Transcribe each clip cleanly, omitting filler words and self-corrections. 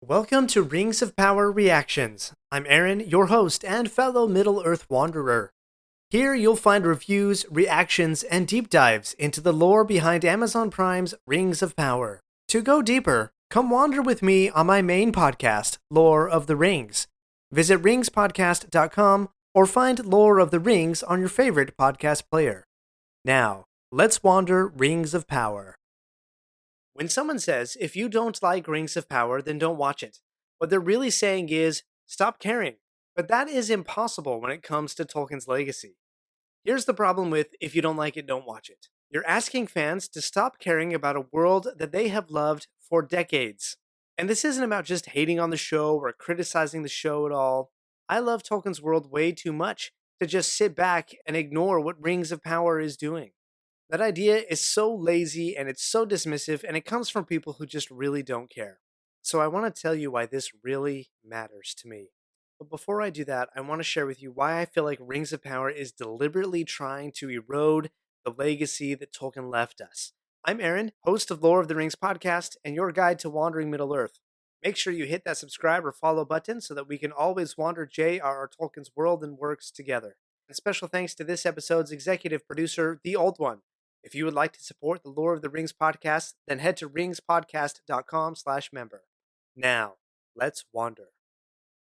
Welcome to Rings of Power Reactions. I'm Aaron, your host and fellow Middle-earth wanderer. Here you'll find reviews, reactions, and deep dives into the lore behind Amazon Prime's Rings of Power. To go deeper, come wander with me on my main podcast, Lore of the Rings. Visit ringspodcast.com or find Lore of the Rings on your favorite podcast player. Now, let's wander Rings of Power. When someone says, if you don't like Rings of Power, then don't watch it, what they're really saying is, stop caring. But that is impossible when it comes to Tolkien's legacy. Here's the problem with if you don't like it, don't watch it. You're asking fans to stop caring about a world that they have loved for decades. And this isn't about just hating on the show or criticizing the show at all. I love Tolkien's world way too much to just sit back and ignore what Rings of Power is doing. That idea is so lazy and it's so dismissive, and it comes from people who just really don't care. So I want to tell you why this really matters to me. But before I do that, I want to share with you why I feel like Rings of Power is deliberately trying to erode the legacy that Tolkien left us. I'm Aaron, host of Lore of the Rings podcast, and your guide to wandering Middle Earth. Make sure you hit that subscribe or follow button so that we can always wander J.R.R. Tolkien's world and works together. And special thanks to this episode's executive producer, The Old One. If you would like to support the Lore of the Rings podcast, then head to ringspodcast.com/member. Now, let's wander.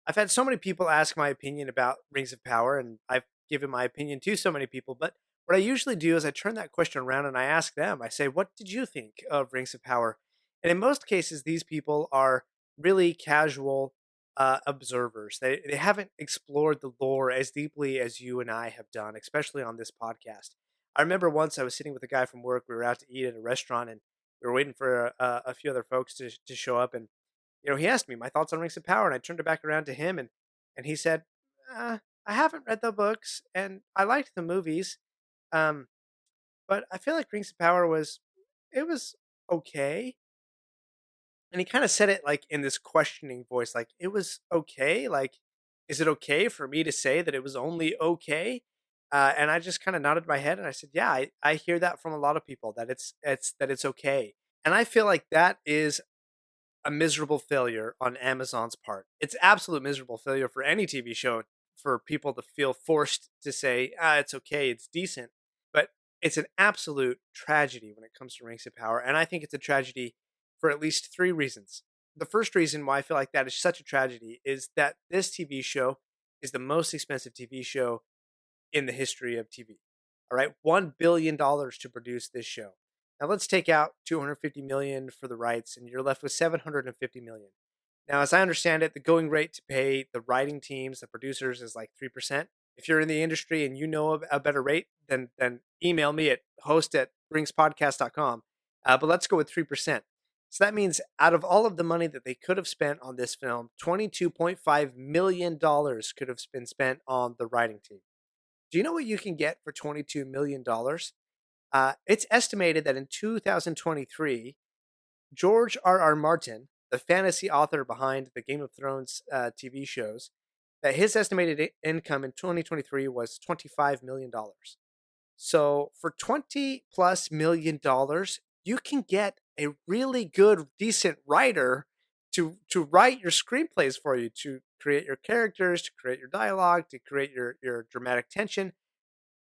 I've had so many people ask my opinion about Rings of Power, and I've given my opinion to so many people, but what I usually do is I turn that question around and I ask them, I say, what did you think of Rings of Power? And in most cases, these people are really casual observers. They haven't explored the lore as deeply as you and I have done, especially on this podcast. I remember once I was sitting with a guy from work. We were out to eat at a restaurant, and we were waiting for a few other folks to show up. And he asked me my thoughts on Rings of Power, and I turned it back around to him, and he said, "I haven't read the books, and I liked the movies, um, but I feel like Rings of Power was okay." And he kind of said it like in this questioning voice, like it was okay. Like, is it okay for me to say that it was only okay? And I just kind of nodded my head and I said, "Yeah, I hear that from a lot of people that it's okay." And I feel like that is a miserable failure on Amazon's part. It's absolute miserable failure for any TV show for people to feel forced to say, it's okay, it's decent. But it's an absolute tragedy when it comes to Rings of Power. And I think it's a tragedy for at least three reasons. The first reason why I feel like that is such a tragedy is that this TV show is the most expensive TV show in the history of TV. All right, $1 billion to produce this show. Now let's take out 250 million for the rights, and you're left with 750 million. Now, as I understand it, the going rate to pay the writing teams, the producers, is like 3%. If you're in the industry and you know a better rate, then email me at host@ringspodcast.com. But let's go with 3%. So that means out of all of the money that they could have spent on this film, $22.5 million could have been spent on the writing team. Do you know what you can get for $22 million? It's estimated that in 2023, George R.R. Martin, the fantasy author behind the Game of Thrones TV shows, that his estimated income in 2023 was $25 million. So for 20 plus million dollars, you can get a really good, decent writer to write your screenplays for you, to create your characters, to create your dialogue, to create your dramatic tension.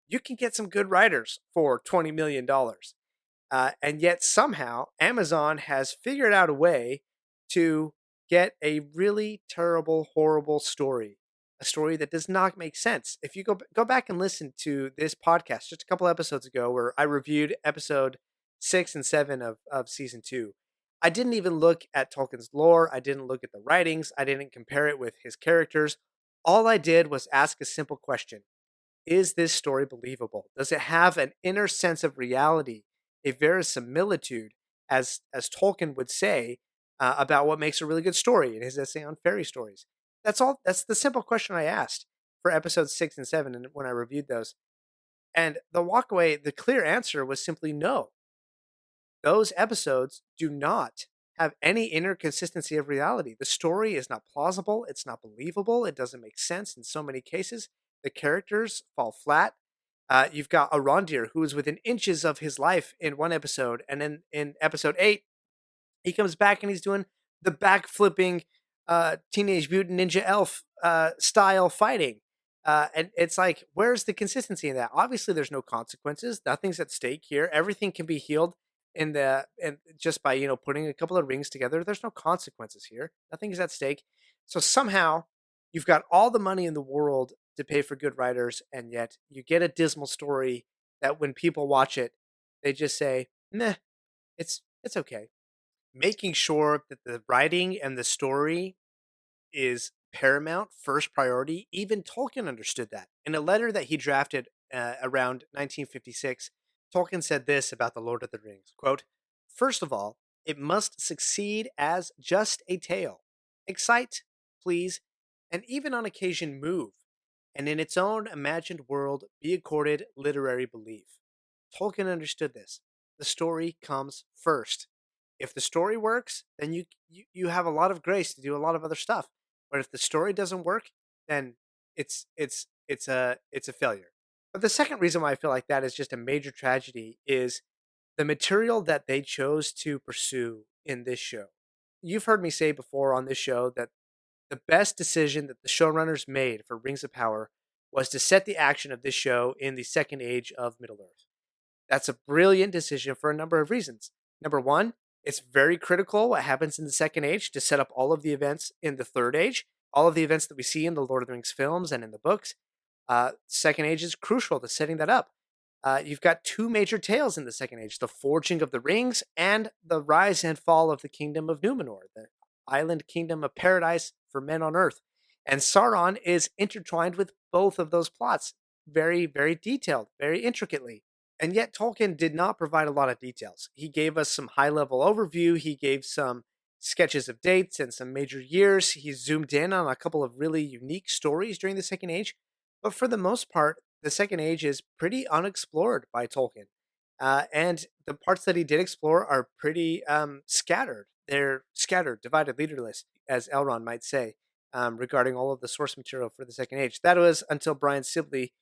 You can get some good writers for $20 million. And yet somehow Amazon has figured out a way to get a really terrible, horrible story, a story that does not make sense. If you go back and listen to this podcast just a couple episodes ago, where I reviewed episode 6 and 7 of season 2, I didn't even look at Tolkien's lore. I didn't look at the writings. I didn't compare it with his characters. All I did was ask a simple question: is this story believable? Does it have an inner sense of reality, a verisimilitude, as Tolkien would say, about what makes a really good story in his essay on fairy stories? That's all. That's the simple question I asked for episodes 6 and 7, and when I reviewed those. And the clear answer was simply no. Those episodes do not have any inner consistency of reality. The story is not plausible. It's not believable. It doesn't make sense in so many cases. The characters fall flat. You've got Arondir, who is within inches of his life in one episode, and then in episode 8, he comes back and he's doing the backflipping Teenage Mutant Ninja Elf style fighting. And it's like, where's the consistency in that? Obviously, there's no consequences. Nothing's at stake here. Everything can be healed in the and just by putting a couple of rings together. There's no consequences here. Nothing is at stake. So somehow you've got all the money in the world to pay for good writers, and yet you get a dismal story that when people watch it, they just say, "Nah, it's okay." Making sure that the writing and the story is paramount, first priority. Even Tolkien understood that. In a letter that he drafted around 1956, Tolkien said this about The Lord of the Rings, quote, "First of all, it must succeed as just a tale. Excite, please, and even on occasion move, and in its own imagined world be accorded literary belief." Tolkien understood this. The story comes first. If the story works, then you have a lot of grace to do a lot of other stuff. But if the story doesn't work, then it's a failure. But the second reason why I feel like that is just a major tragedy is the material that they chose to pursue in this show. You've heard me say before on this show that the best decision that the showrunners made for Rings of Power was to set the action of this show in the second age of Middle Earth. That's a brilliant decision for a number of reasons. Number one, it's very critical what happens in the second age to set up all of the events in the third age, all of the events that we see in the Lord of the Rings films and in the books. Second age is crucial to setting that up. You've got two major tales in the second age: the forging of the rings and the rise and fall of the kingdom of Numenor, the island kingdom of paradise for men on earth. And Sauron is intertwined with both of those plots, very, very detailed, very intricately. And yet Tolkien did not provide a lot of details. He gave us some high level overview. He gave some sketches of dates and some major years. He zoomed in on a couple of really unique stories during the Second Age. But for the most part, the Second Age is pretty unexplored by Tolkien. And the parts that he did explore are pretty scattered. They're scattered, divided, leaderless, as Elrond might say, regarding all of the source material for the Second Age. That was until Brian Sibley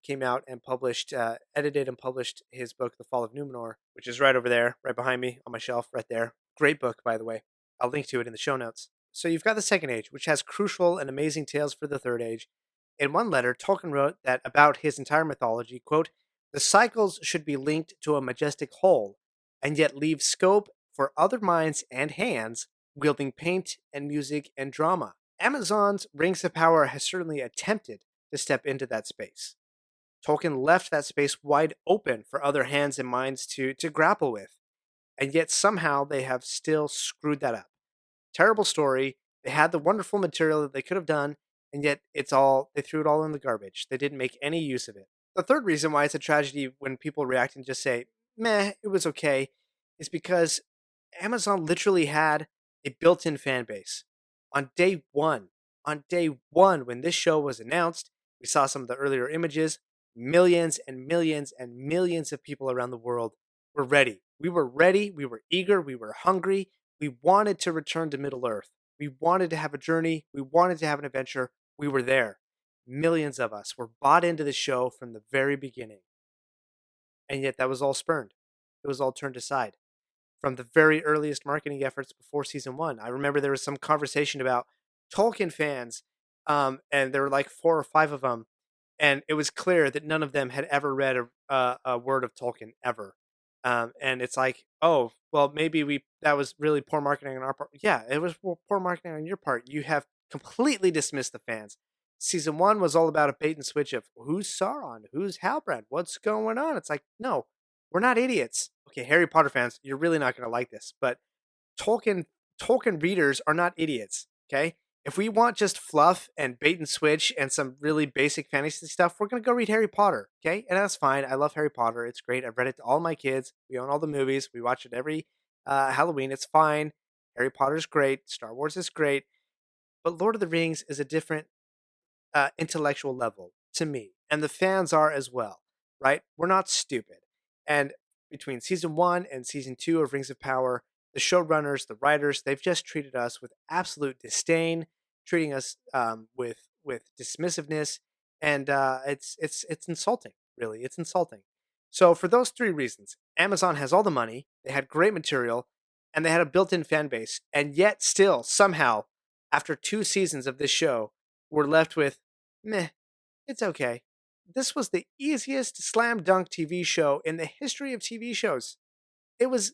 came out and published, edited and published his book, The Fall of Numenor, which is right over there, right behind me on my shelf, right there. Great book, by the way. I'll link to it in the show notes. So you've got the Second Age, which has crucial and amazing tales for the Third Age. In one letter, Tolkien wrote that about his entire mythology, quote, "The cycles should be linked to a majestic whole, and yet leave scope for other minds and hands wielding paint and music and drama. Amazon's Rings of Power has certainly attempted to step into that space. Tolkien left that space wide open for other hands and minds to grapple with, and yet somehow they have still screwed that up. Terrible story. They had the wonderful material that they could have done, and yet they threw it all in the garbage. They didn't make any use of it. The third reason why it's a tragedy when people react and just say, meh, it was okay, is because Amazon literally had a built-in fan base. On day one, when this show was announced, we saw some of the earlier images. Millions and millions and millions of people around the world were ready. We were ready. We were eager. We were hungry. We wanted to return to Middle Earth. We wanted to have a journey. We wanted to have an adventure. We were there. Millions of us were bought into the show from the very beginning. And yet that was all spurned. It was all turned aside from the very earliest marketing efforts before season one. I remember there was some conversation about Tolkien fans, and there were like four or five of them, and it was clear that none of them had ever read a word of Tolkien ever. And it's like, oh, well, maybe that was really poor marketing on our part. Yeah, it was poor marketing on your part. You have completely dismissed the fans. Season one was all about a bait and switch of who's Sauron, who's Halbrand, what's going on. It's like, no, we're not idiots. Okay, Harry Potter fans, you're really not going to like this, but Tolkien Tolkien readers are not idiots. Okay, if we want just fluff and bait and switch and some really basic fantasy stuff, we're gonna go read Harry Potter. Okay, and that's fine. I love Harry Potter. It's great. I've read it to all my kids. We own all the movies. We watch it every Halloween. It's fine. Harry Potter's great. Star Wars is great. But Lord of the Rings is a different intellectual level to me, and the fans are as well, right? We're not stupid. And between season one and season two of Rings of Power, the showrunners, the writers, they've just treated us with absolute disdain, treating us with dismissiveness, and it's insulting. Really, it's insulting. So for those three reasons, Amazon has all the money, they had great material, and they had a built-in fan base, and yet still somehow after 2 seasons of this show, we're left with, meh, it's okay. This was the easiest slam dunk TV show in the history of TV shows. It was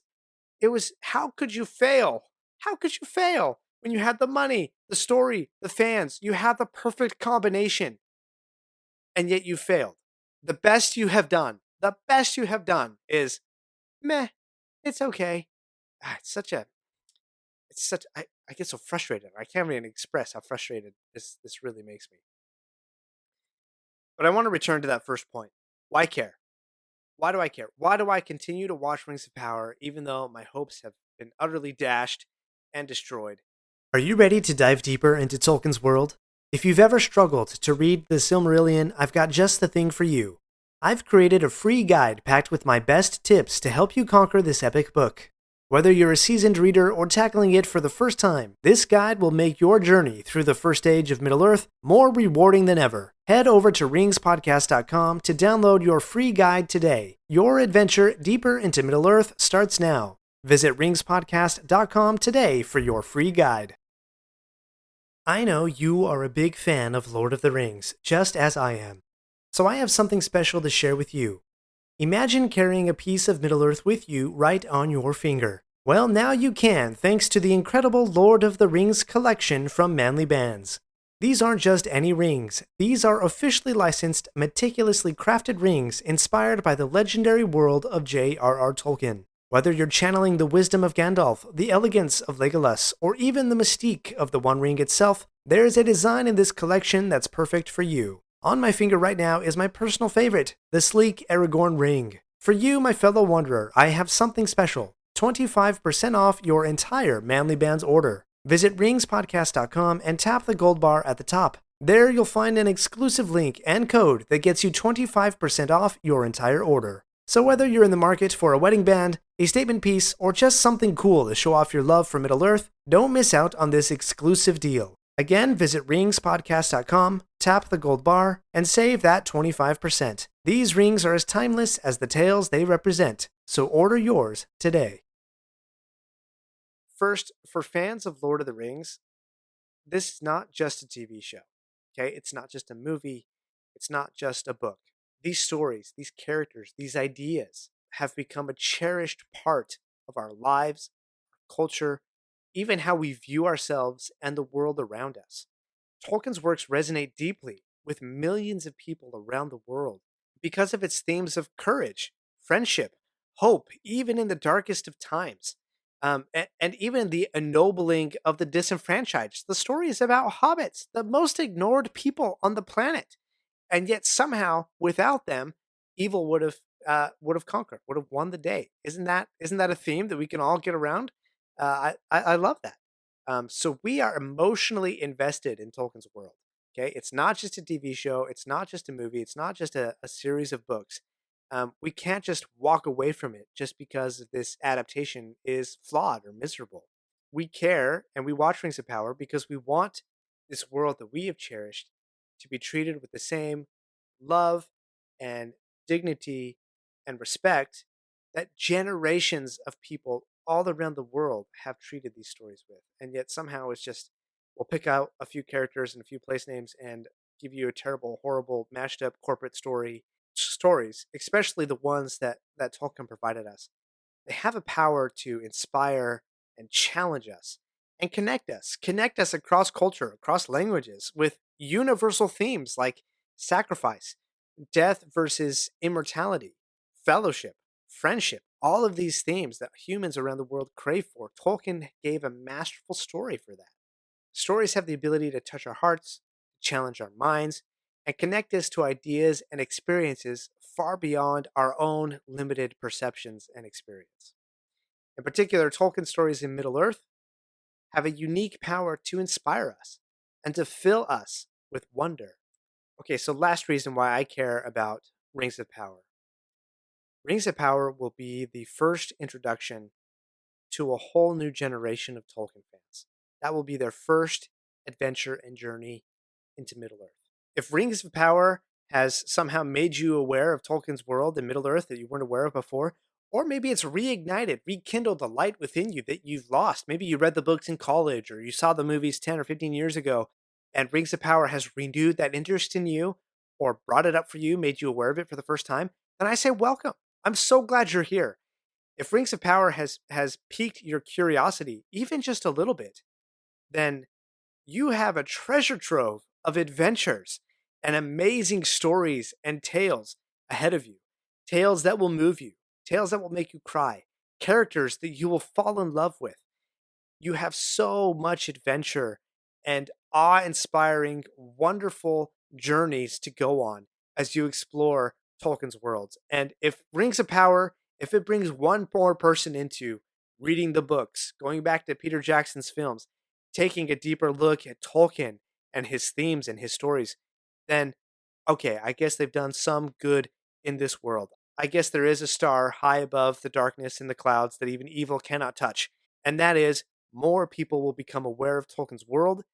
how could you fail? How could you fail when you had the money, the story, the fans, you had the perfect combination, and yet you failed. The best you have done is meh, it's okay. I get so frustrated. I can't even express how frustrated this really makes me. But I want to return to that first point. Why care? Why do I care? Why do I continue to watch Rings of Power even though my hopes have been utterly dashed and destroyed? Are you ready to dive deeper into Tolkien's world? If you've ever struggled to read the Silmarillion, I've got just the thing for you. I've created a free guide packed with my best tips to help you conquer this epic book. Whether you're a seasoned reader or tackling it for the first time, this guide will make your journey through the first age of Middle-earth more rewarding than ever. Head over to ringspodcast.com to download your free guide today. Your adventure deeper into Middle-earth starts now. Visit ringspodcast.com today for your free guide. I know you are a big fan of Lord of the Rings, just as I am. So I have something special to share with you. Imagine carrying a piece of Middle-earth with you right on your finger. Well, now you can, thanks to the incredible Lord of the Rings collection from Manly Bands. These aren't just any rings. These are officially licensed, meticulously crafted rings inspired by the legendary world of J.R.R. Tolkien. Whether you're channeling the wisdom of Gandalf, the elegance of Legolas, or even the mystique of the One Ring itself, there's a design in this collection that's perfect for you. On my finger right now is my personal favorite, the sleek Aragorn ring. For you, my fellow wanderer, I have something special. 25% off your entire Manly Bands order. Visit ringspodcast.com and tap the gold bar at the top. There you'll find an exclusive link and code that gets you 25% off your entire order. So whether you're in the market for a wedding band, a statement piece, or just something cool to show off your love for Middle-earth, don't miss out on this exclusive deal. Again, visit ringspodcast.com, tap the gold bar, and save that 25%. These rings are as timeless as the tales they represent, so order yours today. First, for fans of Lord of the Rings, this is not just a TV show, okay? It's not just a movie. It's not just a book. These stories, these characters, these ideas have become a cherished part of our lives, culture, even how we view ourselves and the world around us. Tolkien's works resonate deeply with millions of people around the world because of its themes of courage, friendship, hope, even in the darkest of times, and even the ennobling of the disenfranchised. The story is about hobbits, the most ignored people on the planet, and yet somehow, without them, evil would have conquered, would have won the day. Isn't that a theme that we can all get around? I love that. So we are emotionally invested in Tolkien's world. Okay, it's not just a TV show. It's not just a movie. It's not just a series of books. We can't just walk away from it just because this adaptation is flawed or miserable. We care and we watch Rings of Power because we want this world that we have cherished to be treated with the same love and dignity and respect that generations of people all around the world have treated these stories with. And yet somehow it's just, we'll pick out a few characters and a few place names and give you a terrible, horrible, mashed up corporate stories, especially the ones that Tolkien provided us. They have a power to inspire and challenge us and connect us across culture, across languages with universal themes like sacrifice, death versus immortality, fellowship, friendship, all of these themes that humans around the world crave for. Tolkien gave a masterful story for that. Stories have the ability to touch our hearts, challenge our minds, and connect us to ideas and experiences far beyond our own limited perceptions and experience. In particular, Tolkien stories in Middle-earth have a unique power to inspire us and to fill us with wonder. Okay, so last reason why I care about Rings of Power. Rings of Power will be the first introduction to a whole new generation of Tolkien fans. That will be their first adventure and journey into Middle-earth. If Rings of Power has somehow made you aware of Tolkien's world in Middle-earth that you weren't aware of before, Or maybe it's reignited, rekindled the light within you that you've lost. Maybe you read the books in college or you saw the movies 10 or 15 years ago, and Rings of Power has renewed that interest in you or brought it up for you, made you aware of it for the first time. Then I say, welcome. I'm so glad you're here. If Rings of Power has piqued your curiosity, even just a little bit, then you have a treasure trove of adventures and amazing stories and tales ahead of you. Tales that will move you, tales that will make you cry, characters that you will fall in love with. You have so much adventure and awe inspiring, wonderful journeys to go on as you explore Tolkien's worlds. And if Rings of Power, if it brings one more person into reading the books, going back to Peter Jackson's films, taking a deeper look at Tolkien and his themes and his stories, then okay, I guess they've done some good in this world. I guess there is a star high above the darkness in the clouds that even evil cannot touch. And that is more people will become aware of Tolkien's world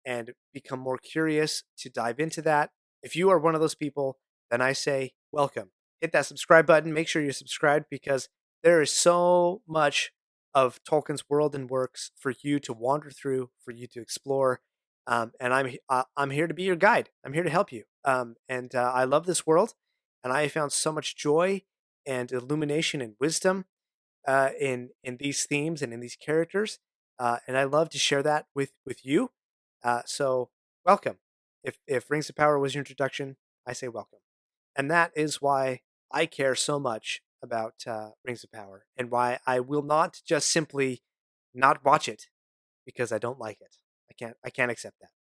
and become more curious to dive into that. If you are one of those people, then I say welcome. Hit that subscribe button. Make sure you're subscribed because there is so much of Tolkien's world and works for you to wander through, for you to explore. And I'm here to be your guide. I'm here to help you. I love this world, and I have found so much joy and illumination and wisdom in these themes and in these characters, and I love to share that with you. So welcome. If Rings of Power was your introduction, I say welcome, and that is why I care so much about Rings of Power, and why I will not just simply not watch it because I don't like it. I can't accept that.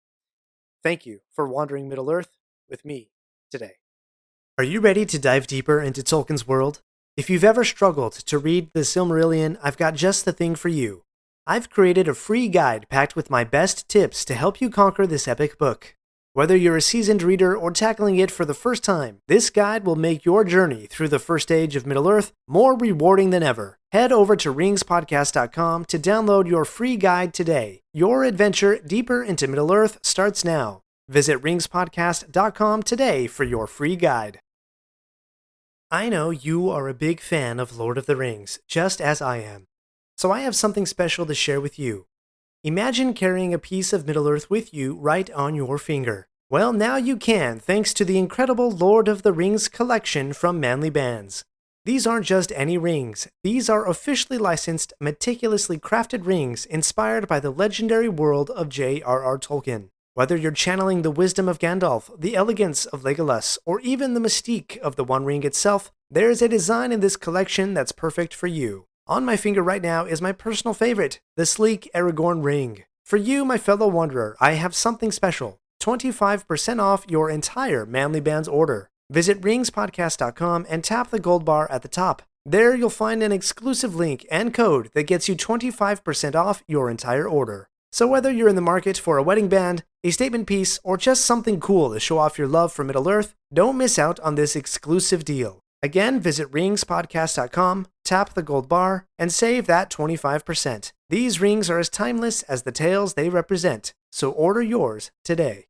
Thank you for wandering Middle Earth with me today. Are you ready to dive deeper into Tolkien's world? If you've ever struggled to read the Silmarillion, I've got just the thing for you. I've created a free guide packed with my best tips to help you conquer this epic book. Whether you're a seasoned reader or tackling it for the first time, this guide will make your journey through the first age of Middle-earth more rewarding than ever. Head over to ringspodcast.com to download your free guide today. Your adventure deeper into Middle-earth starts now. Visit ringspodcast.com today for your free guide. I know you are a big fan of Lord of the Rings, just as I am. So I have something special to share with you. Imagine carrying a piece of Middle-earth with you right on your finger. Well, now you can, thanks to the incredible Lord of the Rings collection from Manly Bands. These aren't just any rings. These are officially licensed, meticulously crafted rings inspired by the legendary world of J.R.R. Tolkien. Whether you're channeling the wisdom of Gandalf, the elegance of Legolas, or even the mystique of the One Ring itself, there's a design in this collection that's perfect for you. On my finger right now is my personal favorite, the sleek Aragorn ring. For you, my fellow wanderer, I have something special. 25% off your entire Manly Bands order. Visit ringspodcast.com and tap the gold bar at the top. There you'll find an exclusive link and code that gets you 25% off your entire order. So whether you're in the market for a wedding band, a statement piece, or just something cool to show off your love for Middle-earth, don't miss out on this exclusive deal. Again, visit ringspodcast.com, tap the gold bar, and save that 25%. These rings are as timeless as the tales they represent, so order yours today.